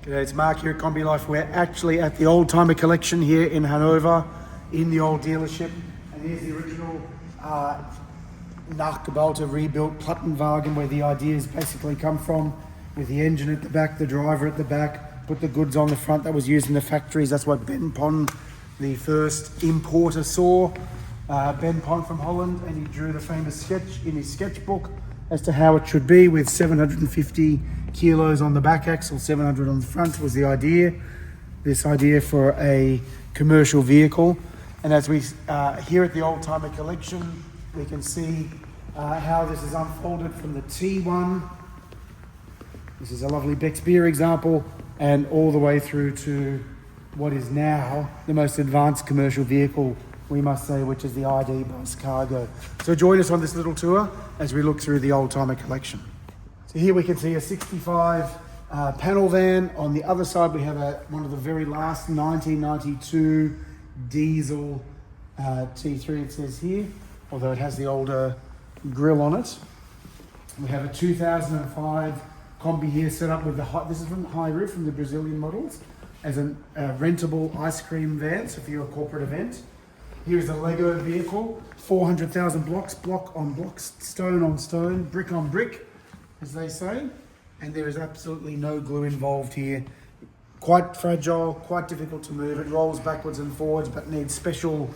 G'day, it's Mark here at Combi Life. We're actually at the Oldtimer collection here in Hannover, in the old dealership. And here's the original Nachgebaute rebuilt Plattenwagen, where the ideas basically come from, with the engine at the back, the driver at the back, put the goods on the front that was used in the factories. That's what Ben Pon, the first importer, saw. Ben Pon from Holland, and he drew the famous sketch in his sketchbook as to how it should be, with 750 kilos on the back axle, 700 on the front was the idea. This idea for a commercial vehicle. And as we here at the Oldtimer collection, we can see how this is unfolded from the T1. This is a lovely Beck's beer example, and all the way through to what is now the most advanced commercial vehicle, we must say, which is the ID Buzz Cargo. So join us on this little tour as we look through the Oldtimer collection. So here we can see a 65 panel van. On the other side we have one of the very last 1992 diesel T3, it says here, although it has the older grille on it. We have a 2005 Combi here set up with this is from the high roof, from the Brazilian models, as a rentable ice cream van, so for your corporate event. Here's the Lego vehicle, 400,000 blocks, block on block, stone on stone, brick on brick, as they say. And there is absolutely no glue involved here. Quite fragile, quite difficult to move. It rolls backwards and forwards, but needs special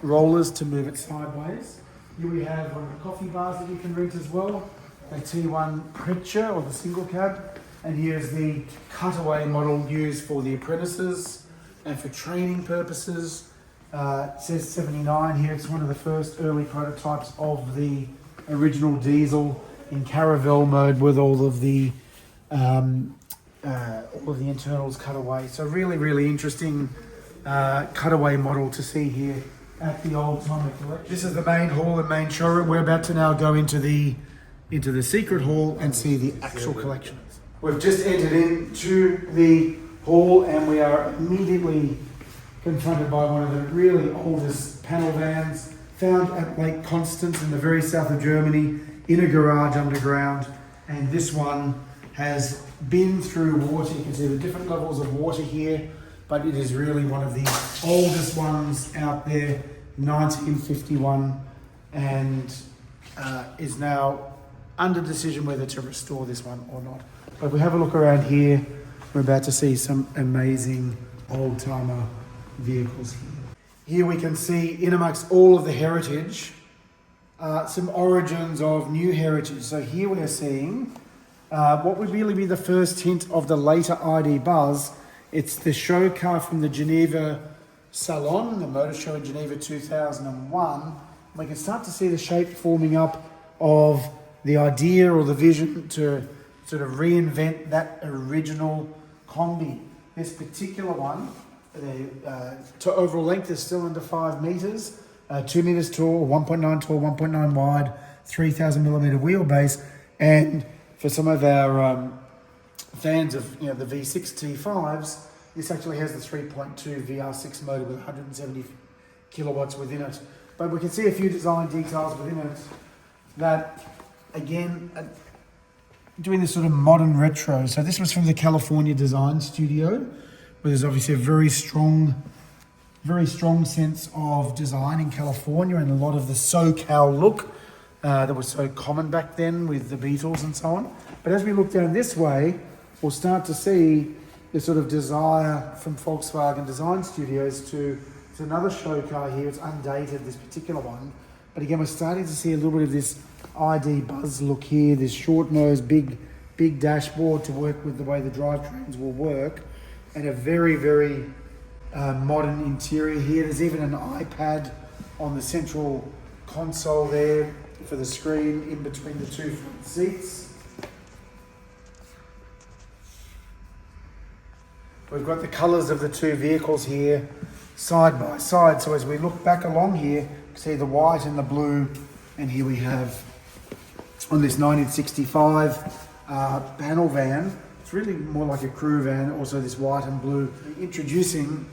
rollers to move it sideways. Here we have one of the coffee bars that you can rent as well, a T1 Picture, or the single cab. And here's the cutaway model used for the apprentices and for training purposes. It says 79 here. It's one of the first early prototypes of the original diesel in caravel mode, with all of the internals cut away. So really interesting cutaway model to see here at the Oldtimer collection. This is the main hall and main showroom. We're about to now go into the secret hall and see the actual collection. We've just entered into the hall and we are immediately confronted by one of the really oldest panel vans found at Lake Constance in the very south of Germany, in a garage underground. And this one has been through water. You can see the different levels of water here, but it is really one of the oldest ones out there, 1951, and is now under decision whether to restore this one or not. But if we have a look around here, we're about to see some amazing Oldtimer vehicles here. Here we can see, in amongst all of the heritage, some origins of new heritage. So here we are seeing what would really be the first hint of the later ID Buzz. It's the show car from the Geneva Salon, the motor show in Geneva 2001. We can start to see the shape forming up of the idea or the vision to sort of reinvent that original Combi. This particular one, the overall length is still under 5 meters, 2 meters tall, 1.9 tall, 1.9 wide, 3,000 millimeter wheelbase. And for some of our fans of the V6 T5s, this actually has the 3.2 VR6 motor with 170 kilowatts within it. But we can see a few design details within it that, again, doing this sort of modern retro. So this was from the California design studio, where there's obviously a very strong sense of design in California, and a lot of the SoCal look that was so common back then with the Beatles and so on. But as we look down this way, we'll start to see the sort of desire from Volkswagen Design Studios to, it's another show car here. It's undated, this particular one. But again, we're starting to see a little bit of this ID Buzz look here, this short nose, big dashboard to work with the way the drivetrains will work, and a very modern interior here. There's even an iPad on the central console there for the screen in between the two front seats. We've got the colours of the two vehicles here side by side. So as we look back along here, you can see the white and the blue, and here we have on this 1965 panel van. It's really more like a crew van, also this white and blue. Introducing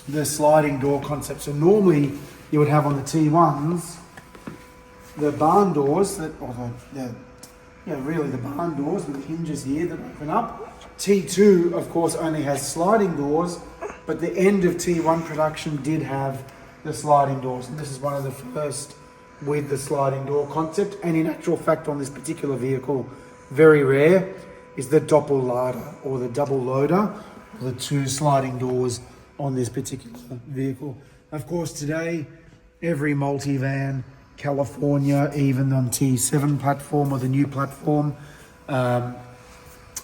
the sliding door concept. So normally you would have on the T1s the barn doors, really the barn doors with hinges here that open up. T2, of course, only has sliding doors, but the end of T1 production did have the sliding doors. And this is one of the first with the sliding door concept. And in actual fact, on this particular vehicle, very rare, is the Doppelkabine, or the double loader, the 2 sliding doors on this particular vehicle. Of course, today, every multivan, California, even on T7 platform or the new platform,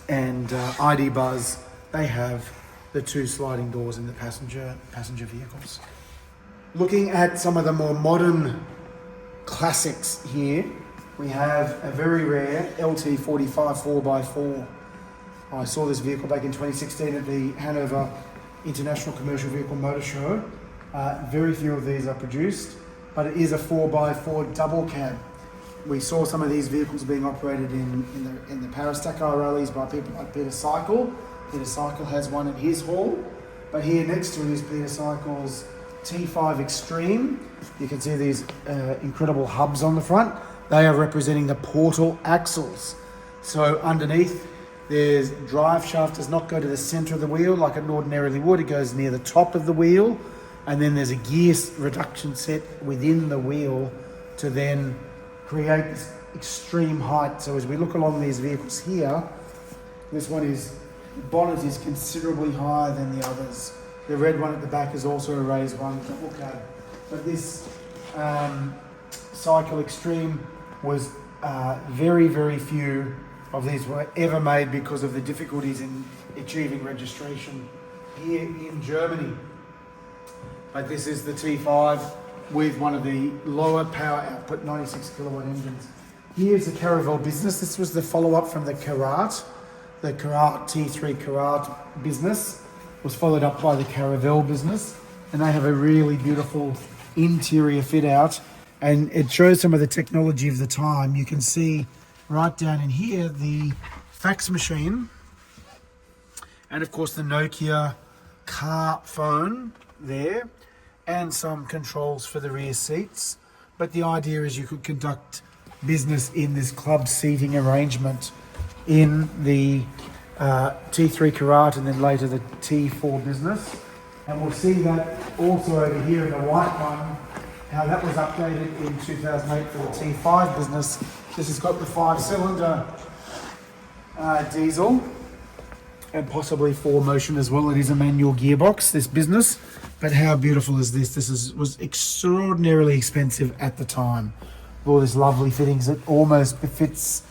and ID Buzz, they have the 2 sliding doors in the passenger vehicles. Looking at some of the more modern classics here, we have a very rare LT45 4x4. I saw this vehicle back in 2016 at the Hannover International Commercial Vehicle Motor Show. Very few of these are produced, but it is a 4x4 double cab. We saw some of these vehicles being operated in the Paris-Dakar rallies by people like Peter Seikel. Peter Seikel has one in his hall, but here next to it is Peter Seikel's T5 Extreme. You can see these incredible hubs on the front. They are representing the portal axles. So underneath, there's drive shaft does not go to the center of the wheel like it ordinarily would. It goes near the top of the wheel, and then there's a gear reduction set within the wheel to then create this extreme height. So as we look along these vehicles here, this one is, the bonnet is considerably higher than the others. The red one at the back is also a raised one, double cab. But this Seikel Extreme was very, very few of these were ever made because of the difficulties in achieving registration here in Germany. But this is the T5 with one of the lower power output 96 kilowatt engines. Here's the Caravelle business. This was the follow-up from the Karat T3 Karat business was followed up by the Caravelle business, and they have a really beautiful interior fit out, and it shows some of the technology of the time. You can see right down in here the fax machine, and of course the Nokia car phone there, and some controls for the rear seats. But the idea is you could conduct business in this club seating arrangement in the T3 Karat and then later the T4 business. And we'll see that also over here in the white one, how that was updated in 2008 for the T5 business. This has got the 5-cylinder diesel and possibly 4Motion as well. It is a manual gearbox, this business. But how beautiful is this? This was extraordinarily expensive at the time. All these lovely fittings that almost befits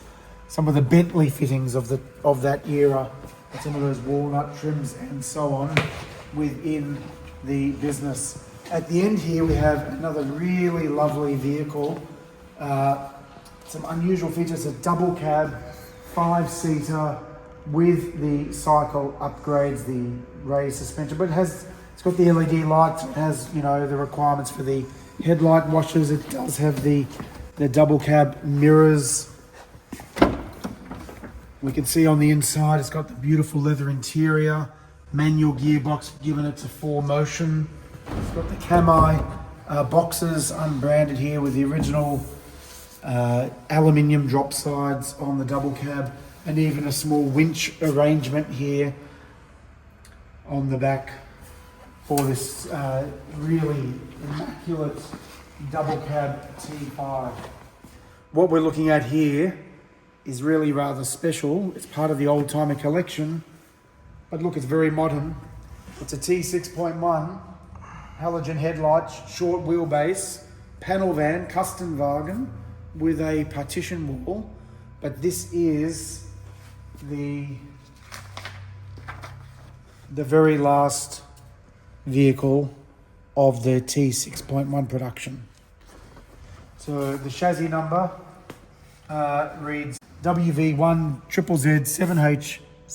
some of the Bentley fittings of that era, and some of those walnut trims and so on within the business. At the end here we have another really lovely vehicle. Some unusual features, a double cab, 5-seater with the Seikel upgrades, the raised suspension, but it's got the LED lights, it has, you know, the requirements for the headlight washers. It does have the double cab mirrors. We can see on the inside it's got the beautiful leather interior, manual gearbox given it to 4Motion. It's got the Cami boxes unbranded here with the original aluminium drop sides on the double cab, and even a small winch arrangement here on the back for this really immaculate double cab T5. What we're looking at here is really rather special. It's part of the Oldtimer collection, but look, it's very modern. It's a T6.1 halogen headlights, short wheelbase, panel van, Kastenwagen with a partition wall. But this is the very last vehicle of the T6.1 production. So the chassis number reads WV1 ZZ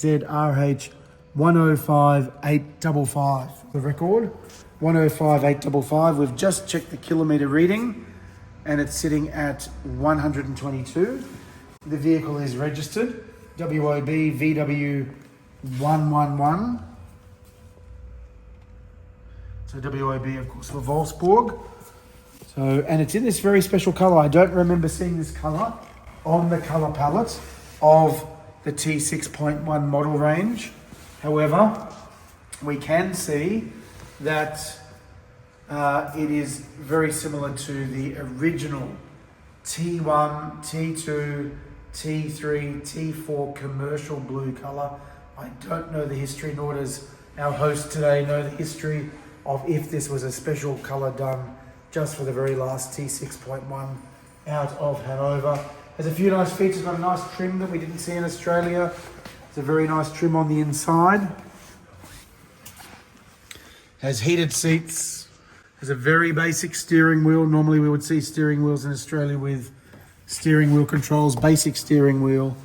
7HZRH 105855. The record 105855. We've just checked the kilometre reading and it's sitting at 122. The vehicle is registered WOB VW111. So WOB, of course, for Wolfsburg. So, and it's in this very special colour. I don't remember seeing this colour on the colour palette of the T6.1 model range. However, we can see that it is very similar to the original T1, T2, T3, T4 commercial blue color. I don't know the history, nor does our host today know the history of if this was a special color done just for the very last T6.1 out of Hannover. Has a few nice features, got a nice trim that we didn't see in Australia. It's a very nice trim on the inside. Has heated seats. Has a very basic steering wheel. Normally we would see steering wheels in Australia with steering wheel controls, basic steering wheel.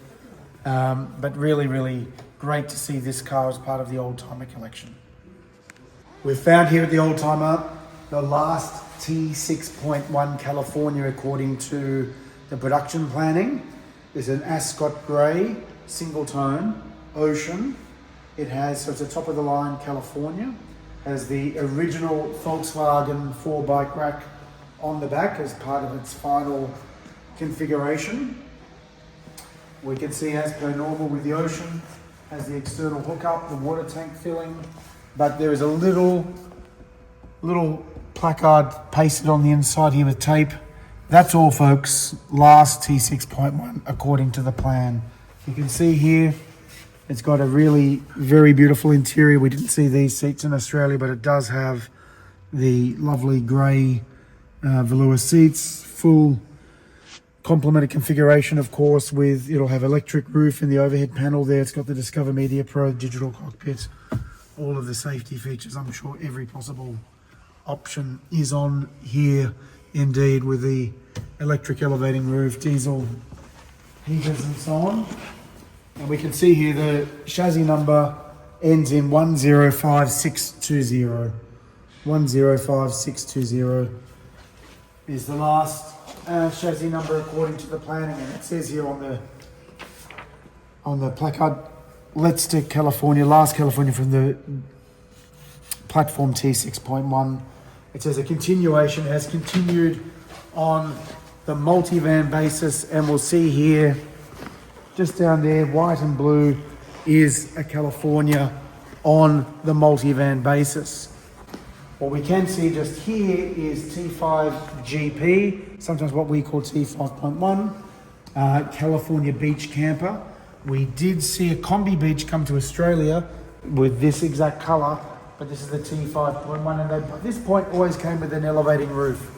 But really, really great to see this car as part of the Oldtimer collection. We've found here at the Oldtimer the last T6.1 California according to the production planning. Is an Ascot Grey, single tone, ocean. It has, so it's a top of the line California. Has the original Volkswagen 4 bike rack on the back as part of its final configuration. We can see as per normal with the ocean, has the external hookup, the water tank filling, but there is a little placard pasted on the inside here with tape. That's all, folks. Last T6.1 according to the plan. You can see here, it's got a really very beautiful interior. We didn't see these seats in Australia, but it does have the lovely grey velour seats, full complemented configuration, of course, with it'll have electric roof in the overhead panel there. It's got the Discover Media Pro digital cockpit, all of the safety features. I'm sure every possible option is on here indeed, with the electric elevating roof, diesel heaters and so on. And we can see here the chassis number ends in 105620. 105620 is the last chassis number according to the planning, and it says here on the placard, let's to California, last California from the platform T6.1. It says a continuation has continued on the multivan basis, and we'll see here just down there, white and blue, is a California on the multivan basis. What we can see just here is T5 GP, sometimes what we call T5.1, California Beach Camper. We did see a Combi Beach come to Australia with this exact color, but this is the T5.1, and they, at this point, always came with an elevating roof.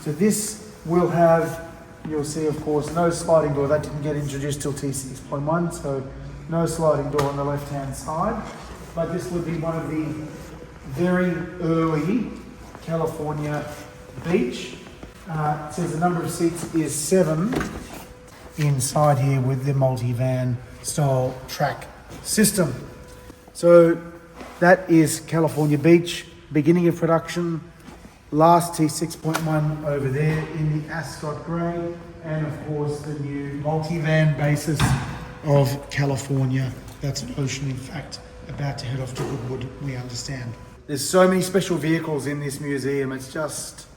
So this will have, you'll see, of course, no sliding door. That didn't get introduced till T6.1, so no sliding door on the left-hand side. But this would be one of the very early California Beach. It says the number of seats is 7 inside here with the multi-van style track system. So that is California Beach, beginning of production. Last T6.1 over there in the Ascot Grey, and of course the new multi-van basis of California. That's an ocean, in fact, about to head off to Goodwood, we understand. There's so many special vehicles in this museum, it's just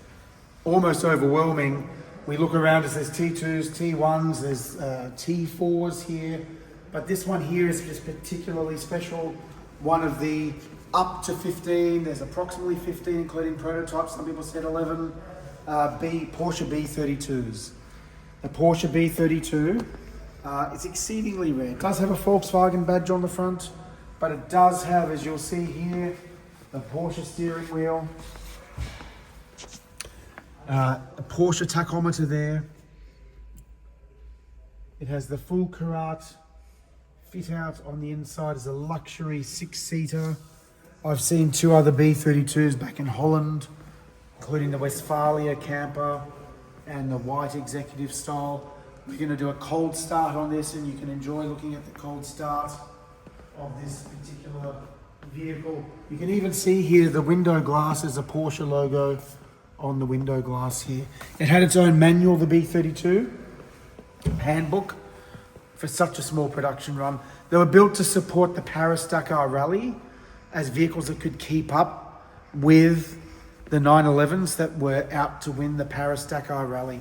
almost overwhelming. We look around us, there's T2s, T1s, there's T4s here, but this one here is just particularly special. One of the up to 15, there's approximately 15 including prototypes, some people said 11, Porsche B32s. The Porsche B32 is exceedingly rare. It does have a Volkswagen badge on the front, but it does have, as you'll see here, the Porsche steering wheel, a Porsche tachometer there. It has the full Karat fit out on the inside as a luxury 6-seater. I've seen 2 other B32s back in Holland, including the Westphalia camper and the white executive style. We're going to do a cold start on this, and you can enjoy looking at the cold start of this particular vehicle. You can even see here the window glass is a Porsche logo on the window glass here. It had its own manual, the B32 handbook, for such a small production run. They were built to support the Paris-Dakar Rally as vehicles that could keep up with the 911s that were out to win the Paris-Dakar Rally.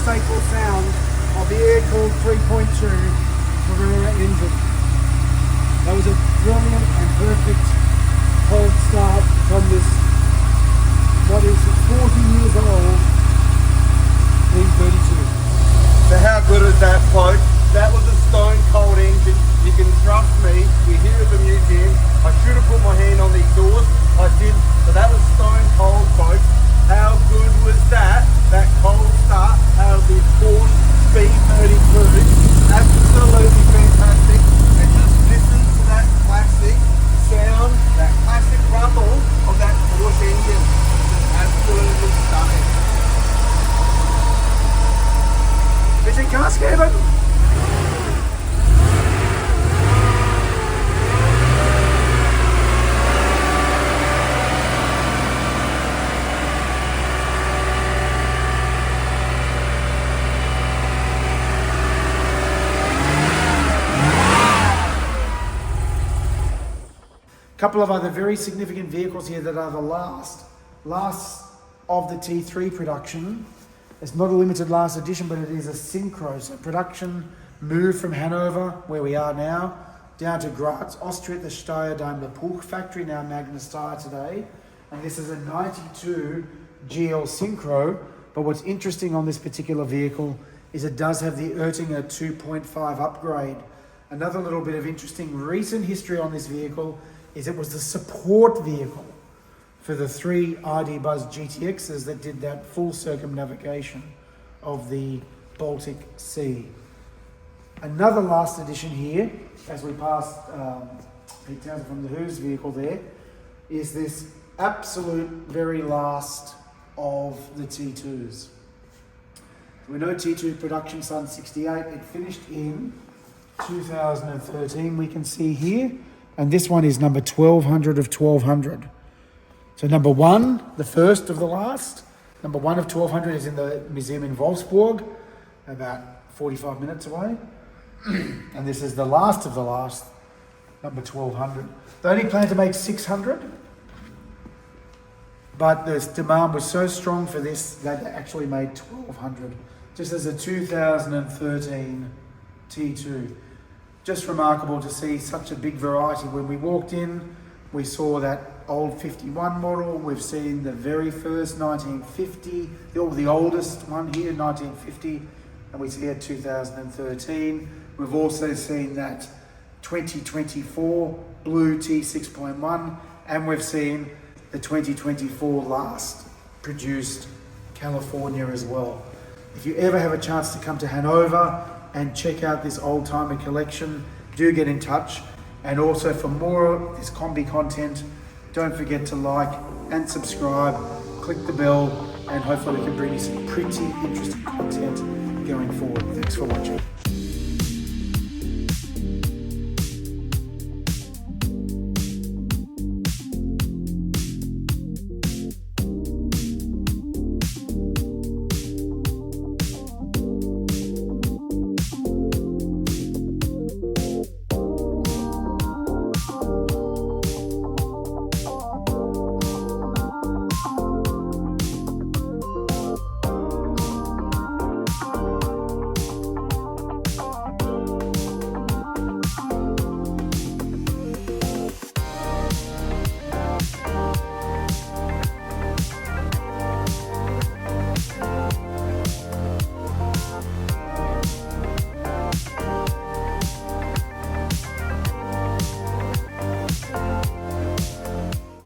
Seikel sound of the air-cooled 3.2 Carrera engine. That was a brilliant and perfect cold start from this, what is 40 years old, V32. So how good is that, folks? That was a stone cold engine. You can trust me. We're here at the museum. I should have put my hand on the exhaust. I didn't. So that was stone cold, folks. How good was that? That cold start out of the Porsche B32. Absolutely fantastic. And just listen to that classic sound, that classic rumble of that Porsche engine. Absolutely stunning. Busy car scabbard. Couple of other very significant vehicles here that are the last of the T3 production. It's not a limited last edition, but it is a synchro. So production moved from Hannover, where we are now, down to Graz, Austria, at the Steyr-Daimler Puch factory, now Magna Steyr today. And this is a 92 GL Synchro. But what's interesting on this particular vehicle is it does have the Oettinger 2.5 upgrade. Another little bit of interesting recent history on this vehicle is it was the support vehicle for the 3 ID Buzz GTXs that did that full circumnavigation of the Baltic Sea. Another last edition here, as we passed Pete Townsend from the Who's vehicle there, is this absolute very last of the T2s. We know T2 production Sun 68, it finished in 2013, we can see here. And this one is number 1200 of 1200. So number 1, the first of the last, number 1 of 1200 is in the museum in Wolfsburg, about 45 minutes away. And this is the last of the last, number 1200. They only plan to make 600, but the demand was so strong for this that they actually made 1200, just as a 2013 T2. Just remarkable to see such a big variety. When we walked in, we saw that old 51 model. We've seen the very first 1950, the oldest one here, 1950, and we see a 2013. We've also seen that 2024 blue T6.1, and we've seen the 2024 last produced California as well. If you ever have a chance to come to Hannover and check out this Oldtimer collection, do get in touch. And also for more of this combi content, don't forget to like and subscribe, click the bell, and hopefully we can bring you some pretty interesting content going forward. Thanks for watching.